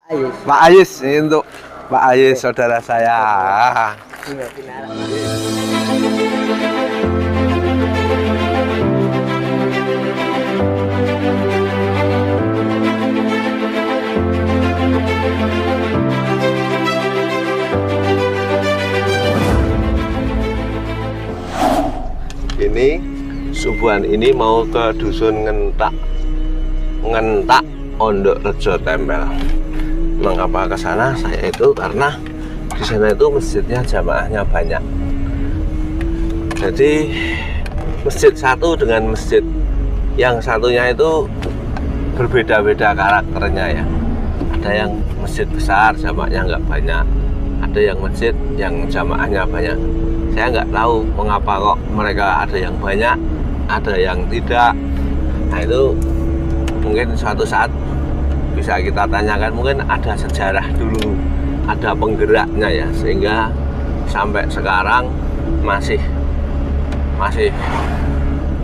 Ayus. Pak Ayus, ini untuk Pak Ayus, saudara saya. Iya, benar. Ini subuhan ini mau ke dusun Ngentak Ondok Rejo Tempel. Mengapa ke sana? Saya itu karena di sana itu masjidnya jamaahnya banyak. Jadi masjid satu dengan masjid yang satunya itu berbeda-beda karakternya ya. Ada yang masjid besar jamaahnya nggak banyak, ada yang masjid yang jamaahnya banyak. Saya nggak tahu mengapa kok mereka ada yang banyak, ada yang tidak. Nah itu mungkin suatu saat bisa kita tanyakan, mungkin ada sejarah dulu, ada penggeraknya ya, sehingga sampai sekarang masih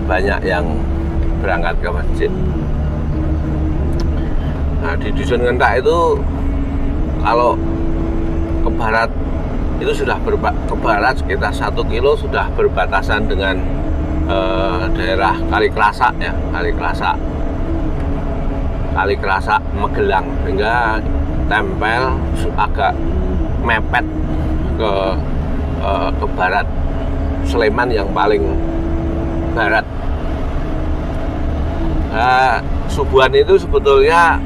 banyak yang berangkat ke masjid. Nah di dusun Ngentak itu kalau ke barat itu sudah ke barat sekitar 1 kilo sudah berbatasan dengan daerah Kaliklasak ya, Kaliklasak Magelang, sehingga Tempel agak mepet ke barat, Sleman yang paling barat. Nah, subuhan itu sebetulnya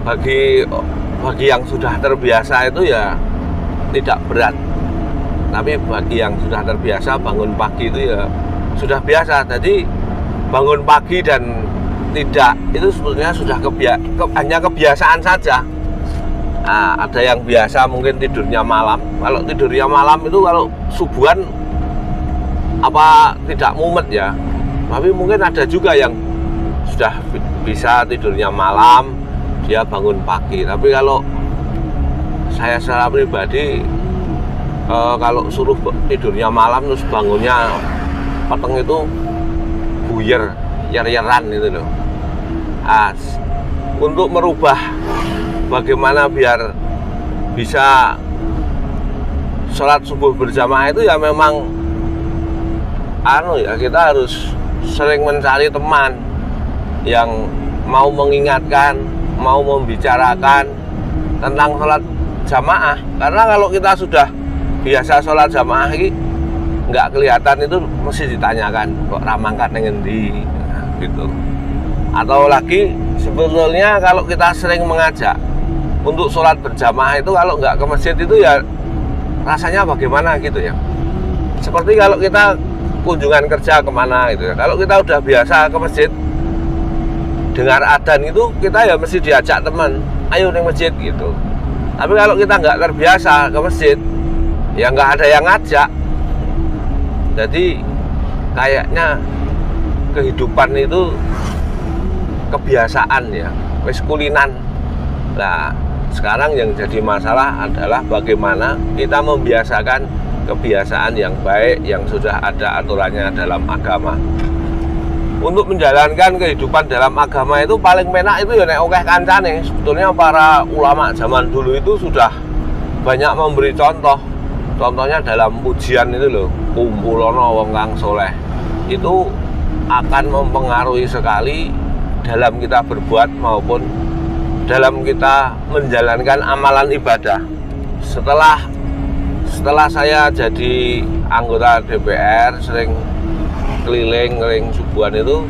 bagi yang sudah terbiasa itu ya tidak berat, tapi bagi yang sudah terbiasa bangun pagi itu ya sudah biasa. Jadi bangun pagi dan tidak itu sebetulnya sudah hanya kebiasaan saja. Nah, ada yang biasa mungkin tidurnya malam. Kalau tidurnya malam itu kalau subuhan apa tidak mumet ya. Tapi mungkin ada juga yang sudah bisa tidurnya malam, dia bangun pagi. Tapi kalau saya secara pribadi kalau suruh tidurnya malam terus bangunnya peteng itu buyer, yer-yeran itu loh. Untuk merubah bagaimana biar bisa sholat subuh berjamaah itu ya memang kita harus sering mencari teman yang mau mengingatkan, mau membicarakan tentang sholat jamaah. Karena kalau kita sudah biasa sholat jamaah ini nggak kelihatan, itu mesti ditanyakan kok ramangkat ngendi gitu. Atau lagi sebetulnya kalau kita sering mengajak untuk sholat berjamaah itu, kalau nggak ke masjid itu ya rasanya bagaimana gitu ya. Seperti kalau kita kunjungan kerja kemana gitu ya, kalau kita udah biasa ke masjid dengar adzan itu, kita ya mesti diajak teman, ayo ke masjid gitu. Tapi kalau kita nggak terbiasa ke masjid ya nggak ada yang ngajak. Jadi kayaknya kehidupan itu kebiasaan ya, wis kulinan. Nah sekarang yang jadi masalah adalah bagaimana kita membiasakan kebiasaan yang baik yang sudah ada aturannya dalam agama. Untuk menjalankan kehidupan dalam agama itu paling penak itu ya nek akeh kancane. Sebetulnya para ulama zaman dulu itu sudah banyak memberi contoh. Contohnya dalam ujian itu loh, kumpulono wong kang soleh. Itu akan mempengaruhi sekali dalam kita berbuat maupun dalam kita menjalankan amalan ibadah. Setelah saya jadi anggota DPR, sering keliling subuhan itu.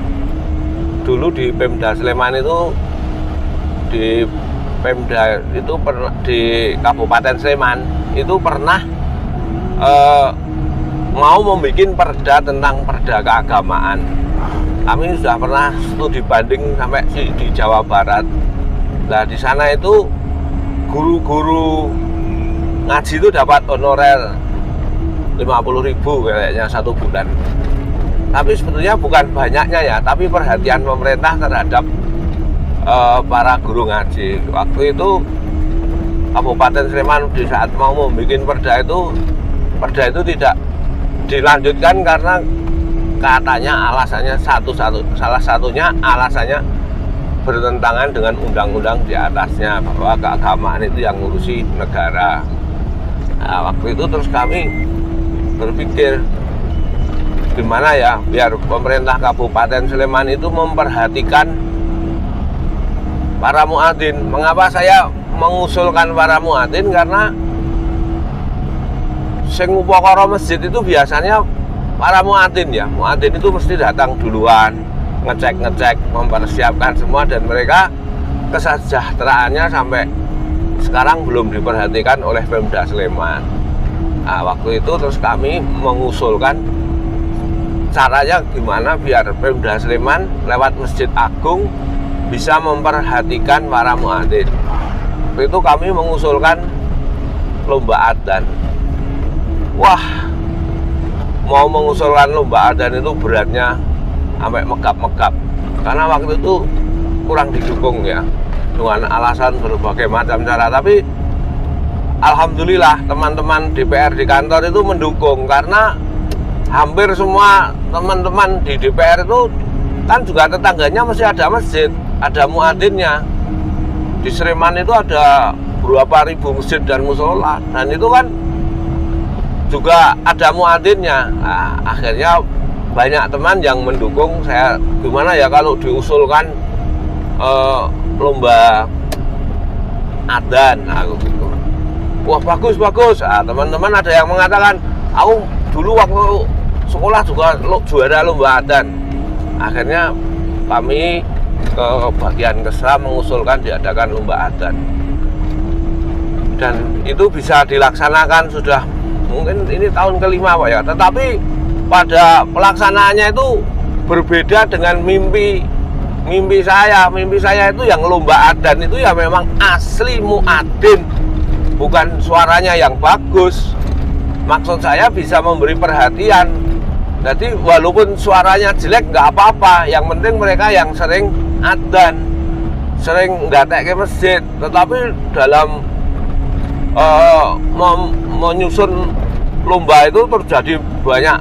Dulu di Pemda Sleman itu, di Pemda itu pernah, di Kabupaten Sleman itu pernah mau membuat perda tentang perda keagamaan. Kami sudah pernah studi banding sampai di Jawa Barat. Nah di sana itu guru-guru ngaji itu dapat honorer 50.000 kayaknya 1 bulan. Tapi sebetulnya bukan banyaknya ya, tapi perhatian pemerintah terhadap para guru ngaji. Waktu itu Kabupaten Sleman di saat mau membuat perda itu tidak dilanjutkan karena katanya alasannya salah satunya alasannya bertentangan dengan undang-undang di atasnya, bahwa keagamaan itu yang ngurusi negara. Nah, waktu itu terus kami berpikir gimana ya biar pemerintah Kabupaten Sleman itu memperhatikan para muadzin. Mengapa saya mengusulkan para muadzin? Karena sing upakara masjid itu biasanya para muadzin ya. Muadzin itu mesti datang duluan, ngecek, mempersiapkan semua, dan mereka kesejahteraannya sampai sekarang belum diperhatikan oleh Pemda Sleman. Nah, waktu itu terus kami mengusulkan caranya gimana biar Pemda Sleman lewat Masjid Agung bisa memperhatikan para muadzin. Waktu itu kami mengusulkan lomba adzan. Wah, mau mengusulkan lomba adzan itu beratnya sampai megap-megap, karena waktu itu kurang didukung ya, dengan alasan berbagai macam cara. Tapi alhamdulillah teman-teman DPR di kantor itu mendukung, karena hampir semua teman-teman di DPR itu kan juga tetangganya masih ada masjid, ada muadzinnya. Di Sleman itu ada berapa ribu masjid dan musola, dan itu kan juga ada muadzinnya. Nah, akhirnya banyak teman yang mendukung saya, gimana ya kalau diusulkan lomba adzan. Aku gitu, wah bagus. Nah, teman-teman ada yang mengatakan, aku dulu waktu sekolah juga juara lomba adzan. Akhirnya kami ke bagian Kesra mengusulkan diadakan lomba adzan, dan itu bisa dilaksanakan sudah mungkin ini tahun kelima Pak ya. Tetapi pada pelaksanaannya itu berbeda dengan mimpi saya. Mimpi saya itu yang lomba adzan itu ya memang asli muadzin, bukan suaranya yang bagus. Maksud saya bisa memberi perhatian. Jadi walaupun suaranya jelek nggak apa-apa, yang penting mereka yang sering adzan, sering datang ke masjid. Tetapi dalam menyusun lomba itu terjadi banyak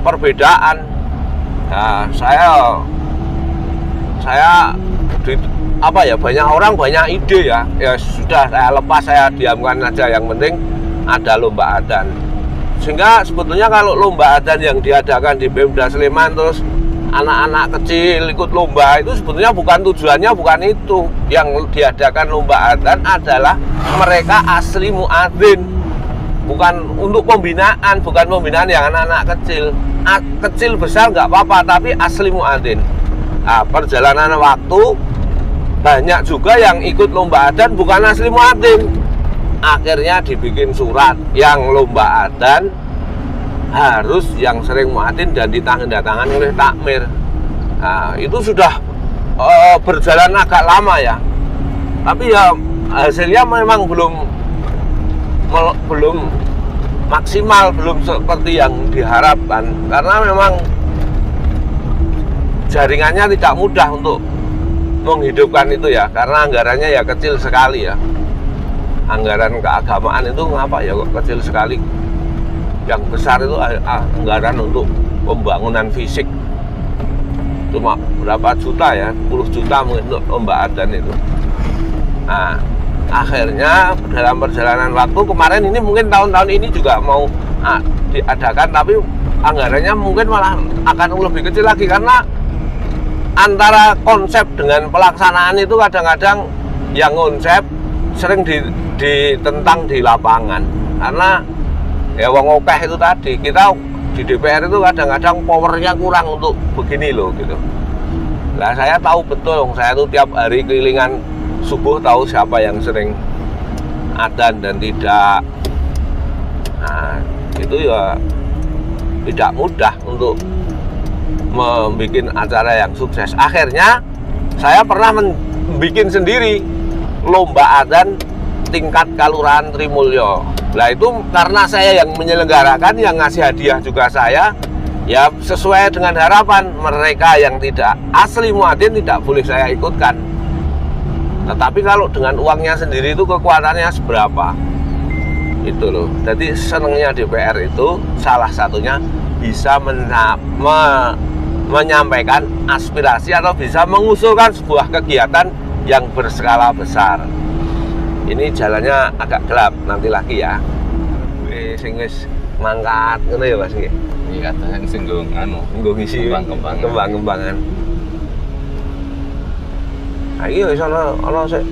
perbedaan. Nah, saya banyak orang banyak ide ya. Ya sudah, saya lepas, saya diamkan aja, yang penting ada lomba adzan. Sehingga sebetulnya kalau lomba adzan yang diadakan di Pemda Sleman terus anak-anak kecil ikut lomba, itu sebetulnya tujuannya bukan itu. Yang diadakan lomba adzan adalah mereka asli muadzin, bukan untuk pembinaan, bukan pembinaan yang anak-anak kecil. Kecil besar nggak apa-apa, tapi asli muadzin. Nah, perjalanan waktu banyak juga yang ikut lomba adzan bukan asli muadzin. Akhirnya dibikin surat yang lomba adzan harus yang sering muadzin dan ditandatangani oleh takmir. Nah, itu sudah berjalan agak lama ya. Tapi ya hasilnya memang belum maksimal, belum seperti yang diharapkan, karena memang jaringannya tidak mudah untuk menghidupkan itu ya, karena anggarannya ya kecil sekali ya. Anggaran keagamaan itu ngapa ya kok kecil sekali. Yang besar itu anggaran untuk pembangunan fisik, cuma berapa juta ya, 10 juta mungkin untuk lomba adzan itu. Nah, akhirnya dalam perjalanan waktu kemarin ini, mungkin tahun-tahun ini juga mau diadakan, tapi anggarannya mungkin malah akan lebih kecil lagi, karena antara konsep dengan pelaksanaan itu kadang-kadang yang konsep sering ditentang di lapangan. Karena ya wong okeh itu tadi, kita di DPR itu kadang-kadang powernya kurang untuk begini loh gitu. Nah, saya tahu betul, saya tuh tiap hari kelilingan subuh tahu siapa yang sering adzan dan tidak. Nah, itu ya tidak mudah untuk membuat acara yang sukses. Akhirnya saya pernah membuat sendiri lomba adzan tingkat Kelurahan Trimulyo. Nah, itu karena saya yang menyelenggarakan, yang ngasih hadiah juga saya. Ya sesuai dengan harapan mereka yang tidak asli muadzin tidak boleh saya ikutkan. Tetapi kalau dengan uangnya sendiri itu kekuatannya seberapa? Itu loh. Jadi senangnya DPR itu salah satunya bisa menyampaikan aspirasi atau bisa mengusulkan sebuah kegiatan yang berskala besar. Ini jalannya agak gelap, nanti lagi ya. Sing wis mangkat ngono ya Mas nggih. Iya, katanya sing nggo Ngisi kembang-kembangan. Nah, iya ana sik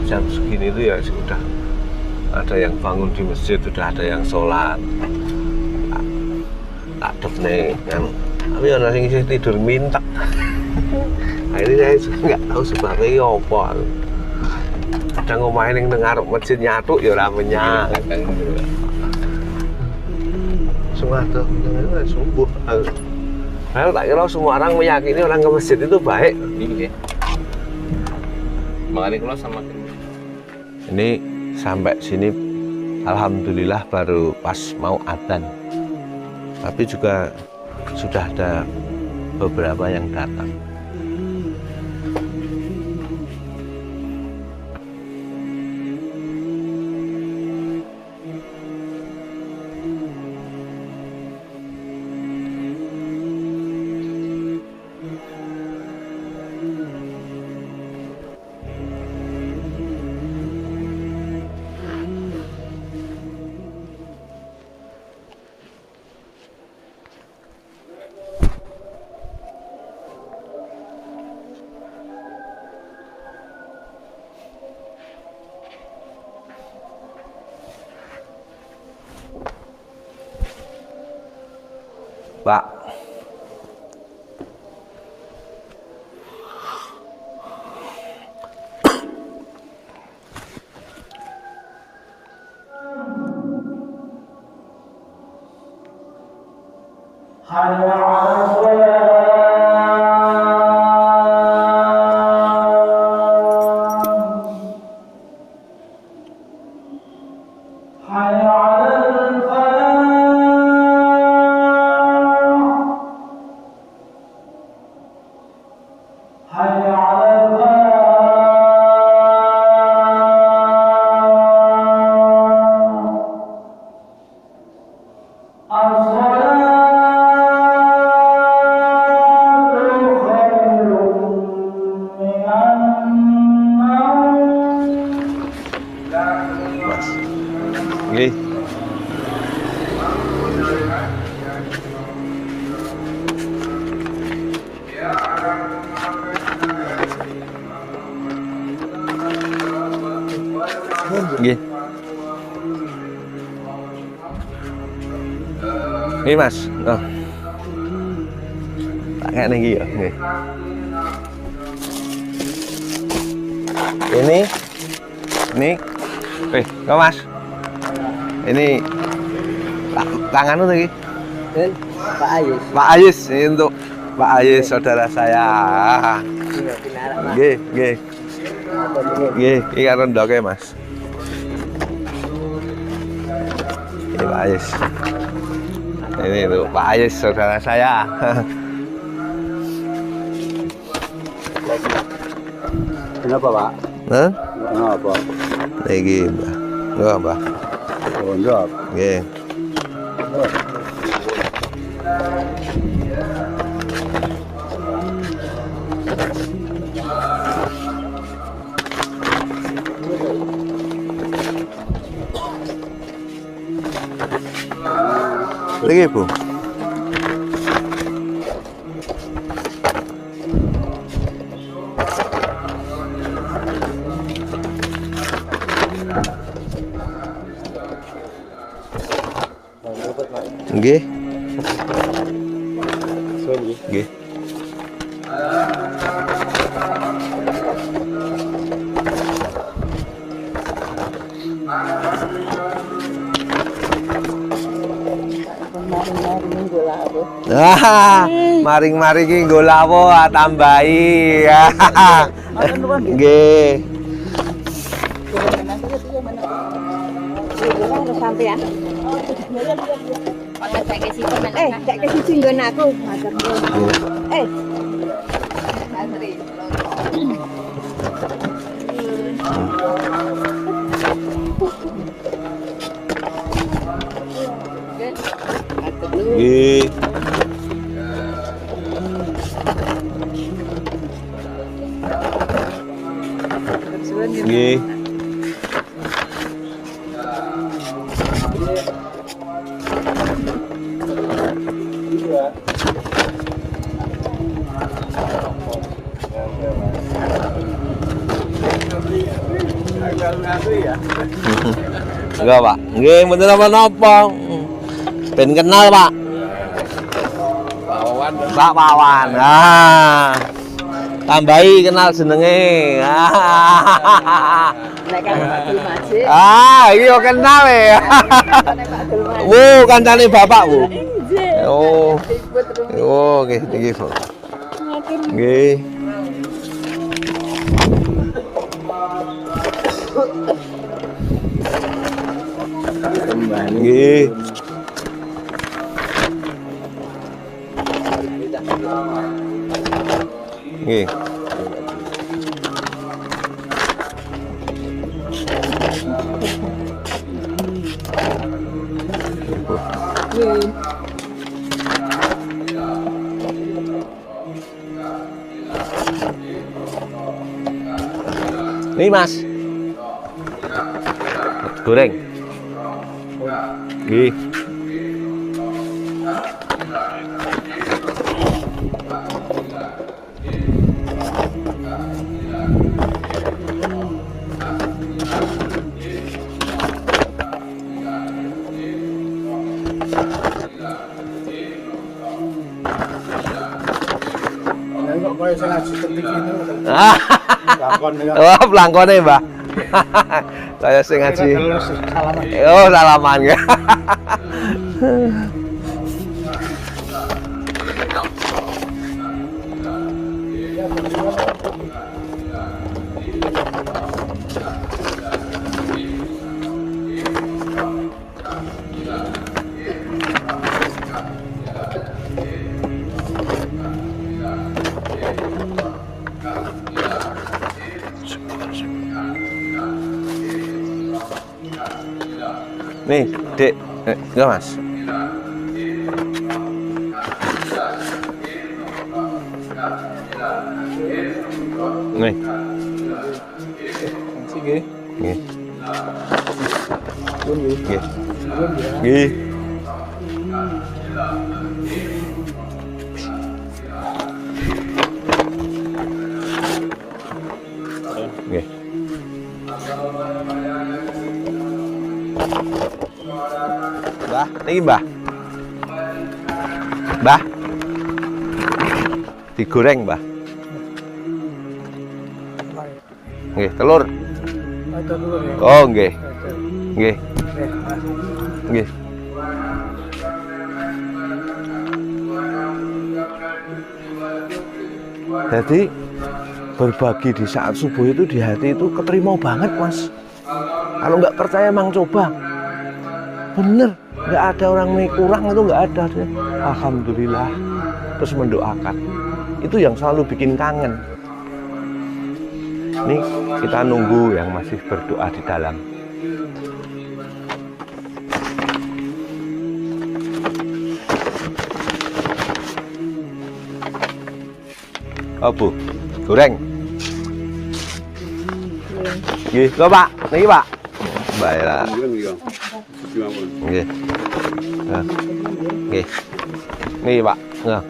jam segini itu ya sudah ada yang bangun di masjid, sudah ada yang sholat. Tak defne kan. Tapi ana sing isih tidur mintek. Nah, ini saya juga nggak tahu sebabnya apa. Kadang omahe ning ngarep masjid nyatuk ya ora menyang. Semua tuh subuh. Padahal tak kira semua orang meyakini orang ke masjid itu baik. Iya. Makanya kalau sama Ini sampai sini alhamdulillah baru pas mau adzan. Tapi juga sudah ada beberapa yang datang. Pak, nggih. Nggih. Nggih, Mas. Oh. Tak ngene iki ya, nggih. Ini kok Mas? Ini tanganmu lagi? Pak Ayus. Pak Ayus, ini untuk Pak Ayus saudara saya. Nggih, nggih. Nggih, iki karo ndoke Mas. Ini Pak Ayus. Ini untuk Pak Ayus saudara saya. Kenapa Pak? Hah? Kenapa? Lagi, Mbah. Nggak, Mbah. Oh, enggak. Nggih. Lagi, Bu. Nggih. Nggih. Maring-maring iki nggo lawo tambahi. Nggih. Sampean. Tak kasih singgon aku. Nggih. Enggak, Pak. Nggih, mboten napa-napa. Ben kenal, Pak. Pak Wawan. Ah. Tambahi kenal jenenge. Nek kan Pak Dulmaji. Iki yo kenal ya. Bu, kancane Bapak, Bu. Oh. Oh, nggih, nggih, Bu. Nggih. Nggih. Nggih. Nih, Mas. Goreng. Nggih. Oh, pelangkone, Mbah. Saya sing ngaji. Oh, salaman ya. Nih, Dek. Enggak, Mas. Nih. Nggih. Nggih. Nggih. Nggih. Nggih. Mbah, niki Mbah. Mbah. Digoreng, Mbah. Nggih, telur. Oh, nggih. Nggih. Nggih. Jadi berbagi di saat subuh itu di hati itu keterima banget, Mas. Kalau nggak percaya emang coba. Bener, nggak ada orang yang kurang itu nggak ada. Alhamdulillah. Terus mendoakan. Itu yang selalu bikin kangen. Nih kita nunggu yang masih berdoa di dalam. Oh, Bu, goreng. Nggih, lho Pak, niki Pak. Baiklah. Nggih. Nah. Nggih. Niki Pak. Nah.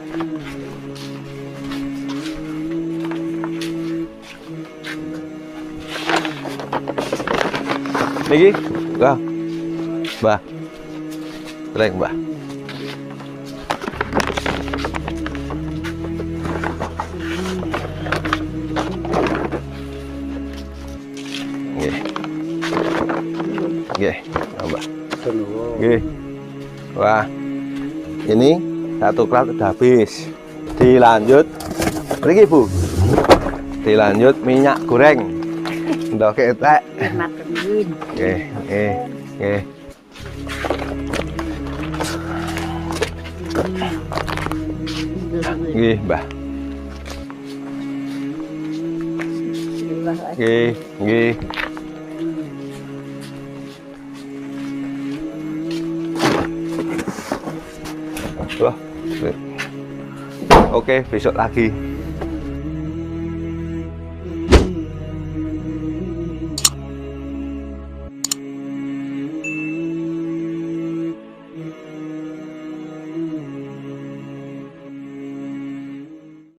Niki, Mbah. Mbah. Goreng, Mbah. Nggih, Mbah. Nggih. Wah. Ini satu kelas sudah habis. Dilanjut. Mriki, Bu. Dilanjut minyak goreng. Ndok ketek. Nggih, nggih, nggih. Nggih, Mbah. Nggih, nggih. Wah. Oke, besok lagi.